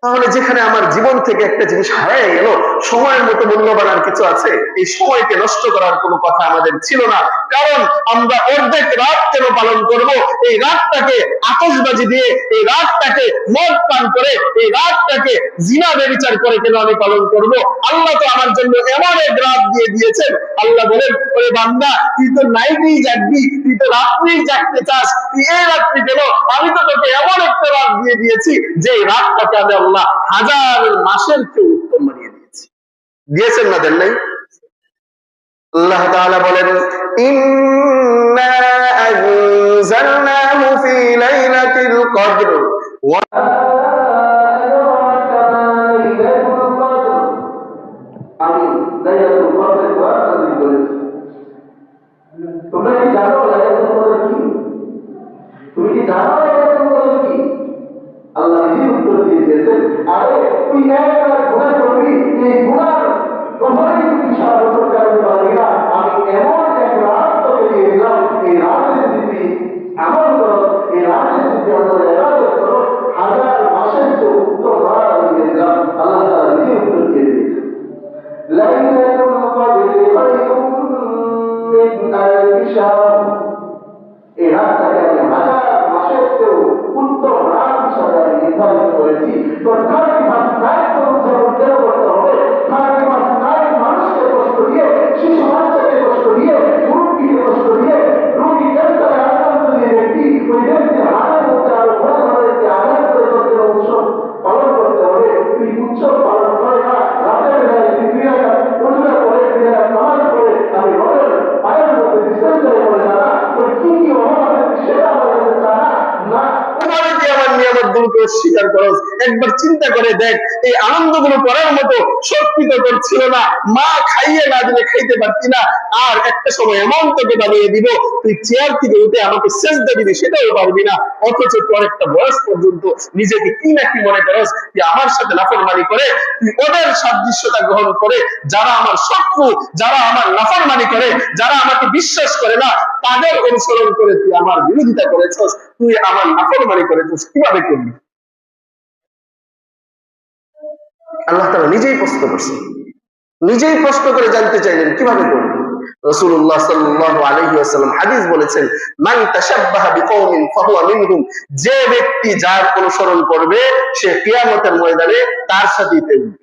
তাহলে যেখানে আমার জীবন থেকে একটা জিনিস হারিয়ে গেল, সময়ের মতো মূল্যবান আর কিছু আছে? এই সময়কে নষ্ট করার কোনো কথা আমাদের ছিল না। কারণ আমরা অর্ধেক রাত কেন পালন করব? এই রাতটাকে আতশবাজি দিয়ে, এই রাতটাকে মদ পান করে, এই রাতটাকে জিনা ব্যভিচার করে কেন আমি পালন করব? আল্লাহ তো আমার জন্য এমন এক রাত দিয়ে দিয়েছেন। আল্লাহ বলেন, ওরে বান্দা, তুই তো নাইটেই জাগবি, তুই তো রাত্রেই জাগতে চাস, তুই এই রাত্রি কেন? আমি তো তোকে এমন একটা রাত দিয়ে দিয়েছি যে রাতটাকে আমি আল্লাহ হাজার মাসের চেয়ে উত্তম বানিয়ে দিয়েছি। দিয়েছেন না, দেন নাই? আল্লাহ তাআলা বলেন, ইন্না আনজালনাহু ফি লাইলাতিল কদর ওয়া আমি লাইলাতুল কদর নাযিল করেছি। তোমরা কি জানো লাইলাতুল কদর কি? তুমি কি জানো লাইলাতুল কদর কি? আল্লাহ নিজে উত্তর দিয়ে দিয়েছেন, আরে তুই একটা গুনাহ করবি, এই গুনাহ কখনোই তুমি সারা বছর করতে পারবি না। আমি এমন এক রাত তোকে দিয়ে দিলাম, এই রাতে যদি তুই আমল করো, এই রাতে যদি আমরা ইবাদত করো, হাজার মাসের চেয়ে উত্তম রাত আমি দিয়ে দিলাম। আল্লাহ তাআলা নিজে উত্তর দিয়ে দিয়েছেন, লাইলাতুল কদরি খায়রুম মিন আলফি শাহর। এই রাতটাকে আমি হাজার মাসের চেয়ে উত্তম রাত হিসাবে আমি নির্ধারিত করেছি। তো 30 নাইট উদযাপন কেন করতে হবে? 30 নাইট মানুষকে কষ্ট দিয়ে, শিশু বাচ্চাকে কষ্ট দিয়ে, মুরব্বীকে কষ্ট দিয়ে, রোগী ক্যান্সারে আক্রান্ত যে ব্যক্তি, ওই ব্যক্তির হাতের মধ্যে আরো বড় ধরনের যে আঘাত করে তোকে উৎসব পালন করতে হবে। তুই উৎসব পালন করে না, রাতের বেলায় তুই 2 রাকাত ওযুটা করে, 2 রাকাত নামাজ পড়ে আমি রবের পায়ের মধ্যে বিশ্বাস করে বলে না, ওই কি কি অভাব আছে সেটা আমাদের জানা না। স্বীকার করো, একবার চিন্তা করে দেখ, এই আনন্দগুলো করার মতো শক্তি তো তোর ছিল না। মা খাইয়ে না দিলে খাইতে পারতি না, আর একটা সময় এমন তোকে বানিয়ে দিব, তুই চেয়ার থেকে উঠে আমাকে সেজদা দিবি সেটাও পারবি না। অথচ তোর একটা বয়স পর্যন্ত নিজেকে কি না কি মনে করস যে আমার সাথে নাফরমানি করে, তুই ওদের সাদৃশ্যতা গ্রহণ করে, যারা আমার শত্রু, যারা আমার নাফরমানি করে, যারা আমাকে বিশ্বাস করে না, তাদের অনুসরণ করে তুই আমার বিরোধিতা করেছস, তুই আমার নাফরমানি করেছস, কিভাবে করবি? আল্লাহ তাআলা নিজেই প্রশ্ন করছেন, নিজেই প্রশ্ন করে জানতে চাইলেন কিভাবে করবে। রাসূলুল্লাহ সাল্লাল্লাহু আলাইহি ওয়াসাল্লাম হাদিস বলেছেন, মান তাশাব্বাহা বিকওমিন ফাহুয়া মিনহুম। যে ব্যক্তি যার অনুসরণ করবে সে কিয়ামতের ময়দানে তার সাথেই থাকবে।